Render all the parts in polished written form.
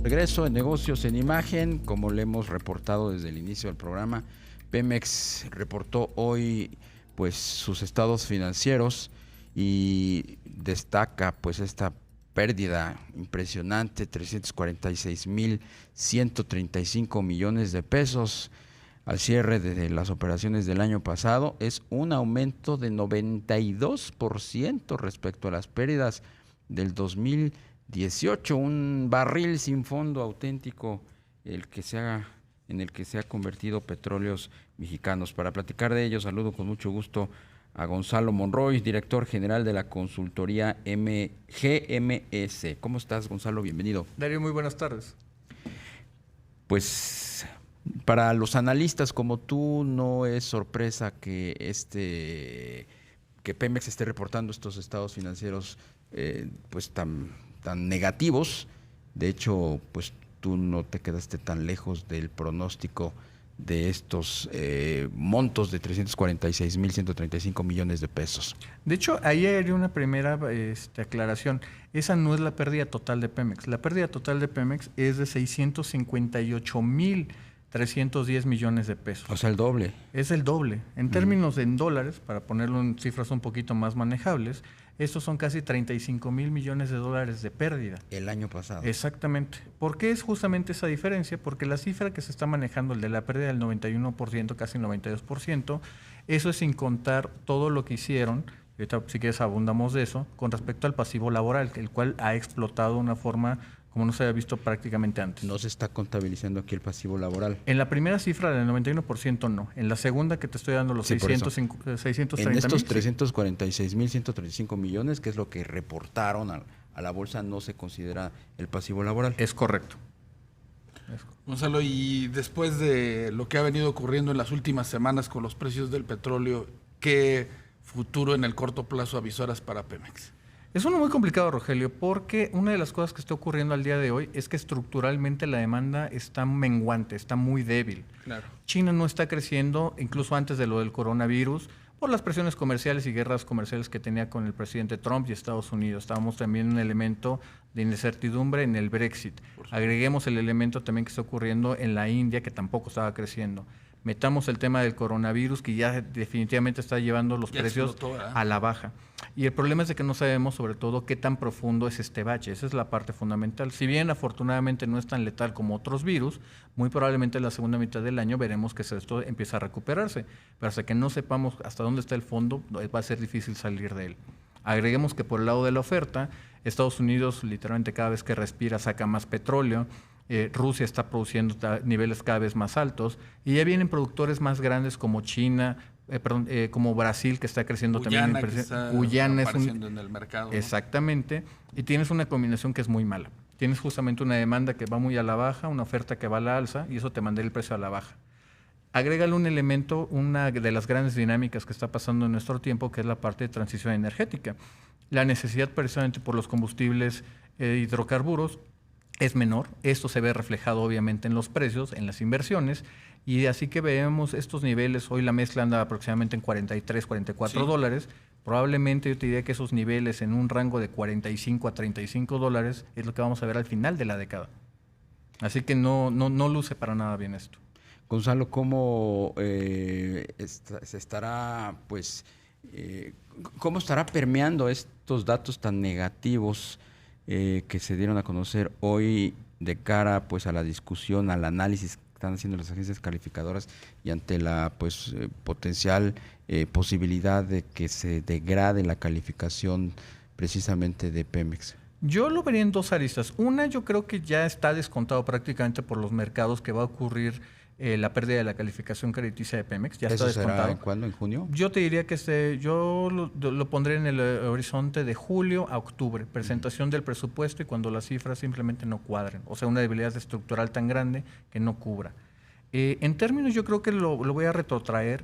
Regreso en Negocios en Imagen, como le hemos reportado desde el inicio del programa, Pemex reportó hoy pues sus estados financieros y destaca pues esta pérdida impresionante, 346,135 millones de pesos al cierre de las operaciones del año pasado. Es un aumento de 92% respecto a las pérdidas del 2018, un barril sin fondo auténtico en el que se ha convertido Petróleos Mexicanos. Para platicar de ello, saludo con mucho gusto a Gonzalo Monroy, director general de la consultoría GMS. ¿Cómo estás, Gonzalo? Bienvenido. Darío, muy buenas tardes. Pues para los analistas como tú no es sorpresa que Pemex esté reportando estos estados financieros pues tan negativos. De hecho, pues tú no te quedaste tan lejos del pronóstico de estos montos de 346,135 millones de pesos. De hecho, ahí hay una primera aclaración. Esa no es la pérdida total de Pemex. La pérdida total de Pemex es de 658,310 millones de pesos. O sea, el doble. Es el doble. En términos en dólares, para ponerlo en cifras un poquito más manejables, estos son casi 35,000 millones de dólares de pérdida. El año pasado. Exactamente. ¿Por qué es justamente esa diferencia? Porque la cifra que se está manejando, el de la pérdida del 91%, casi el 92%, eso es sin contar todo lo que hicieron, ahorita si quieres abundamos de eso, con respecto al pasivo laboral, el cual ha explotado de una forma como no se había visto prácticamente antes. No se está contabilizando aquí el pasivo laboral. En la primera cifra del 91% no. En la segunda que te estoy dando los 630 en estos mil, 346,135 millones, que es lo que reportaron a la bolsa, no se considera el pasivo laboral. Es correcto. Gonzalo, y después de lo que ha venido ocurriendo en las últimas semanas con los precios del petróleo, ¿qué futuro en el corto plazo avisoras para Pemex? Es uno muy complicado, Rogelio, porque una de las cosas que está ocurriendo al día de hoy es que estructuralmente la demanda está menguante, está muy débil. Claro. China no está creciendo, incluso antes de lo del coronavirus, por las presiones comerciales y guerras comerciales que tenía con el presidente Trump y Estados Unidos. Estábamos también en un elemento de incertidumbre en el Brexit. Agreguemos el elemento también que está ocurriendo en la India, que tampoco estaba creciendo. Metamos el tema del coronavirus, que ya definitivamente está llevando los precios a la baja. Y el problema es de que no sabemos, sobre todo, qué tan profundo es este bache. Esa es la parte fundamental. Si bien, afortunadamente, no es tan letal como otros virus, muy probablemente en la segunda mitad del año veremos que esto empieza a recuperarse. Pero hasta que no sepamos hasta dónde está el fondo, va a ser difícil salir de él. Agreguemos que por el lado de la oferta, Estados Unidos, literalmente, cada vez que respira, saca más petróleo. Rusia está produciendo niveles cada vez más altos y ya vienen productores más grandes como China, como Brasil, que está creciendo Guyana, también. que está Guyana apareciendo en el mercado, ¿no? Exactamente. Y tienes una combinación que es muy mala. Tienes justamente una demanda que va muy a la baja, una oferta que va a la alza y eso te manda el precio a la baja. Agrégale un elemento, una de las grandes dinámicas que está pasando en nuestro tiempo, que es la parte de transición energética. La necesidad precisamente por los combustibles hidrocarburos es menor. Esto se ve reflejado obviamente en los precios, en las inversiones, y así que vemos estos niveles. Hoy la mezcla anda aproximadamente en 43, 44 dólares. Probablemente yo te diría que esos niveles en un rango de 45 a 35 dólares es lo que vamos a ver al final de la década. Así que no luce para nada bien esto. Gonzalo, ¿cómo se estará, pues, cómo estará permeando estos datos tan negativos que se dieron a conocer hoy de cara pues a la discusión, al análisis que están haciendo las agencias calificadoras y ante la pues potencial posibilidad de que se degrade la calificación precisamente de Pemex? Yo lo vería en dos aristas. Una, yo creo que ya está descontado prácticamente por los mercados que va a ocurrir la pérdida de la calificación crediticia de Pemex. Ya está descontado. ¿Será en cuándo? ¿En junio? Yo te diría que yo lo pondré en el horizonte de julio a octubre. Presentación del presupuesto y cuando las cifras simplemente no cuadren. O sea, una debilidad estructural tan grande que no cubra. En términos, yo creo que lo voy a retrotraer.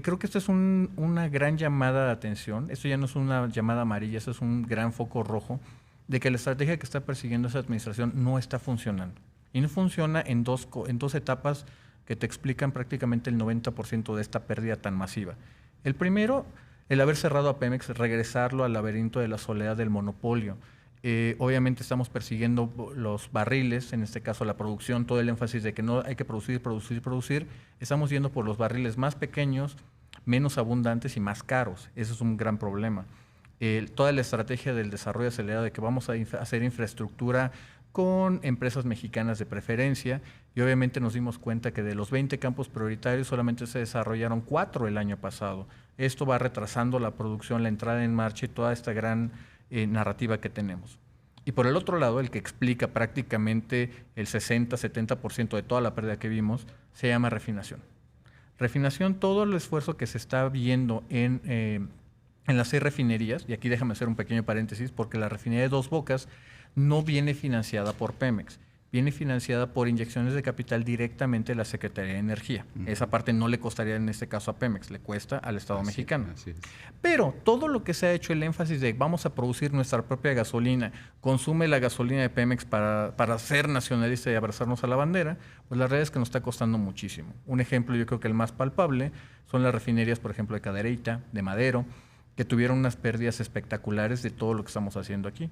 Creo que esto es una gran llamada de atención. Esto ya no es una llamada amarilla, esto es un gran foco rojo de que la estrategia que está persiguiendo esa administración no está funcionando. Y no funciona en dos etapas que te explican prácticamente el 90% de esta pérdida tan masiva. El primero, el haber cerrado a Pemex, regresarlo al laberinto de la soledad del monopolio. Obviamente estamos persiguiendo los barriles, en este caso la producción, todo el énfasis de que no hay que producir. Estamos yendo por los barriles más pequeños, menos abundantes y más caros. Eso es un gran problema. Toda la estrategia del desarrollo acelerado de que vamos a hacer infraestructura con empresas mexicanas de preferencia, y obviamente nos dimos cuenta que de los 20 campos prioritarios solamente se desarrollaron 4 el año pasado. Esto va retrasando la producción, la entrada en marcha y toda esta gran narrativa que tenemos. Y por el otro lado, el que explica prácticamente el 60-70% de toda la pérdida que vimos, se llama refinación. Refinación, todo el esfuerzo que se está viendo en las 6 refinerías, y aquí déjame hacer un pequeño paréntesis, porque la refinería de Dos Bocas no viene financiada por Pemex, viene financiada por inyecciones de capital directamente de la Secretaría de Energía. Esa parte no le costaría en este caso a Pemex, le cuesta al Estado mexicano. Así es. Pero todo lo que se ha hecho, el énfasis de vamos a producir nuestra propia gasolina, consume la gasolina de Pemex para ser nacionalista y abrazarnos a la bandera, pues la realidad es que nos está costando muchísimo. Un ejemplo, yo creo que el más palpable, son las refinerías, por ejemplo, de Cadereyta, de Madero, que tuvieron unas pérdidas espectaculares de todo lo que estamos haciendo aquí.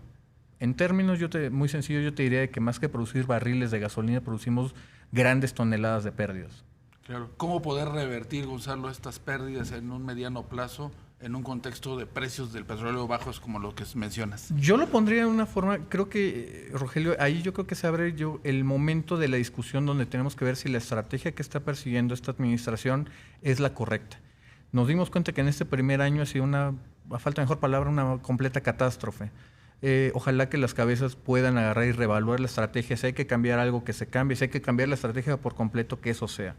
En términos muy sencillos, yo te diría que más que producir barriles de gasolina, producimos grandes toneladas de pérdidas. Claro. ¿Cómo poder revertir, Gonzalo, estas pérdidas en un mediano plazo, en un contexto de precios del petróleo bajos como lo que mencionas? Yo lo pondría de una forma, creo que, Rogelio, ahí yo creo que se abre el momento de la discusión donde tenemos que ver si la estrategia que está persiguiendo esta administración es la correcta. Nos dimos cuenta que en este primer año ha sido a falta de mejor palabra, una completa catástrofe. Ojalá que las cabezas puedan agarrar y reevaluar la estrategia. Si hay que cambiar algo, que se cambie. Si hay que cambiar la estrategia por completo, que eso sea.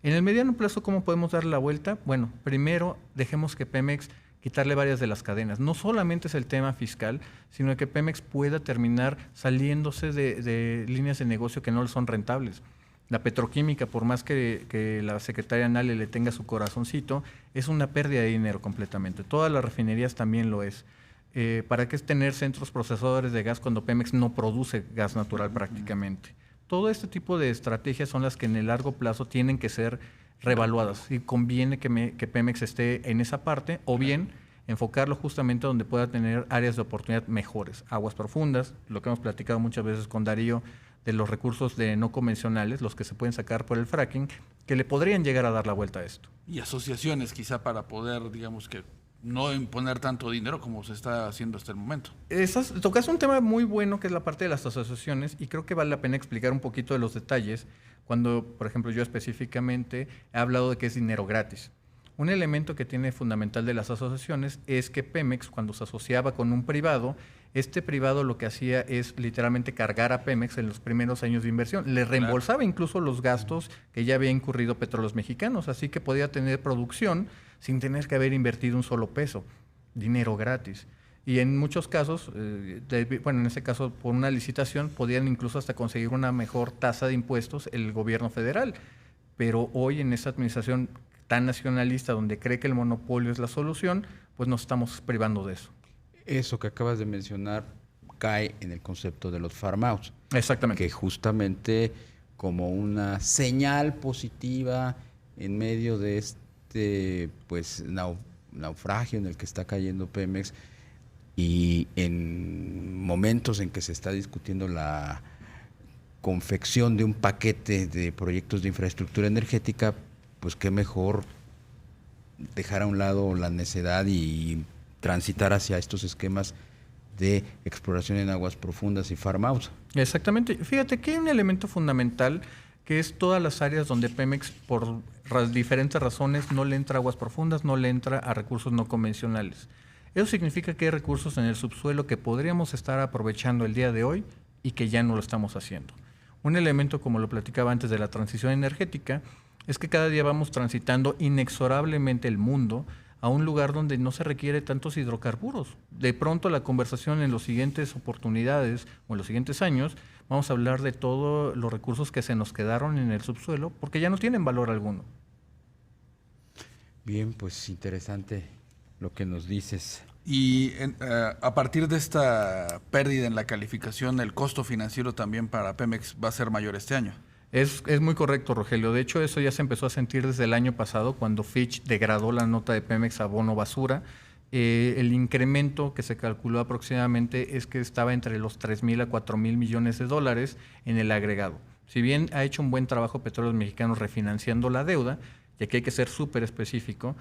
En el mediano plazo, ¿cómo podemos darle la vuelta? Bueno, primero dejemos que Pemex quitarle varias de las cadenas. No solamente es el tema fiscal, sino que Pemex pueda terminar saliéndose de líneas de negocio que no le son rentables. La petroquímica, por más que la secretaria Nale le tenga su corazoncito, es una pérdida de dinero completamente. Todas las refinerías también lo es. ¿Para qué es tener centros procesadores de gas cuando Pemex no produce gas natural prácticamente? Todo este tipo de estrategias son las que en el largo plazo tienen que ser reevaluadas y conviene que Pemex esté en esa parte o bien enfocarlo justamente donde pueda tener áreas de oportunidad mejores, aguas profundas, lo que hemos platicado muchas veces con Darío, de los recursos no convencionales, los que se pueden sacar por el fracking, que le podrían llegar a dar la vuelta a esto. Y asociaciones quizá para poder, digamos que, no imponer tanto dinero como se está haciendo hasta el momento. Tocas un tema muy bueno que es la parte de las asociaciones y creo que vale la pena explicar un poquito de los detalles cuando, por ejemplo, yo específicamente he hablado de que es dinero gratis. Un elemento que tiene fundamental de las asociaciones es que Pemex, cuando se asociaba con un privado, este privado lo que hacía es literalmente cargar a Pemex en los primeros años de inversión. Le reembolsaba incluso los gastos que ya había incurrido Petróleos Mexicanos, así que podía tener producción sin tener que haber invertido un solo peso, dinero gratis. Y en muchos casos, en este caso por una licitación, podían incluso hasta conseguir una mejor tasa de impuestos el gobierno federal. Pero hoy en esta administración tan nacionalista, donde cree que el monopolio es la solución, pues nos estamos privando de eso. Eso que acabas de mencionar cae en el concepto de los farm-outs. Exactamente. Que justamente como una señal positiva en medio de pues naufragio en el que está cayendo Pemex y en momentos en que se está discutiendo la confección de un paquete de proyectos de infraestructura energética, pues qué mejor dejar a un lado la necedad y transitar hacia estos esquemas de exploración en aguas profundas y farm-outs. Exactamente. Fíjate que hay un elemento fundamental que es todas las áreas donde Pemex, por diferentes razones, no le entra a aguas profundas, no le entra a recursos no convencionales. Eso significa que hay recursos en el subsuelo que podríamos estar aprovechando el día de hoy y que ya no lo estamos haciendo. Un elemento, como lo platicaba antes, de la transición energética, es que cada día vamos transitando inexorablemente el mundo a un lugar donde no se requiere tantos hidrocarburos. De pronto la conversación en las siguientes oportunidades o en los siguientes años vamos a hablar de todos los recursos que se nos quedaron en el subsuelo porque ya no tienen valor alguno. Bien, pues interesante lo que nos dices. Y a partir de esta pérdida en la calificación, el costo financiero también para Pemex va a ser mayor este año. Es muy correcto, Rogelio. De hecho, eso ya se empezó a sentir desde el año pasado, cuando Fitch degradó la nota de Pemex a bono basura El incremento que se calculó aproximadamente es que estaba entre los 3,000 a 4,000 millones de dólares en el agregado. Si bien ha hecho un buen trabajo Petróleos Mexicanos refinanciando la deuda, y aquí hay que ser súper específico,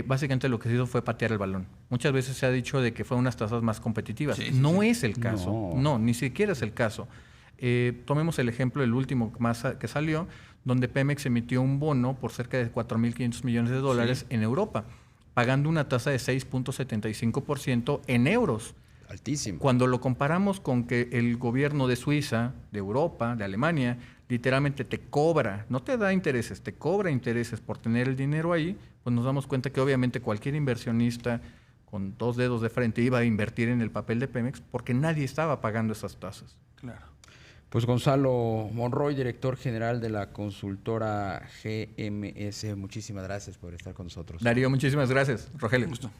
básicamente lo que se hizo fue patear el balón. Muchas veces se ha dicho de que fueron unas tasas más competitivas. Sí, no sí. Es el caso. No, ni siquiera es el caso. Tomemos el ejemplo, el último que salió, donde Pemex emitió un bono por cerca de 4,500 millones de dólares en Europa, pagando una tasa de 6.75% en euros. Altísimo. Cuando lo comparamos con que el gobierno de Suiza, de Europa, de Alemania, literalmente te cobra, no te da intereses, te cobra intereses por tener el dinero ahí, pues nos damos cuenta que obviamente cualquier inversionista con 2 dedos de frente iba a invertir en el papel de Pemex porque nadie estaba pagando esas tasas. Claro. Pues Gonzalo Monroy, director general de la consultora GMS, muchísimas gracias por estar con nosotros. Darío, muchísimas gracias. Rogelio. Un gusto.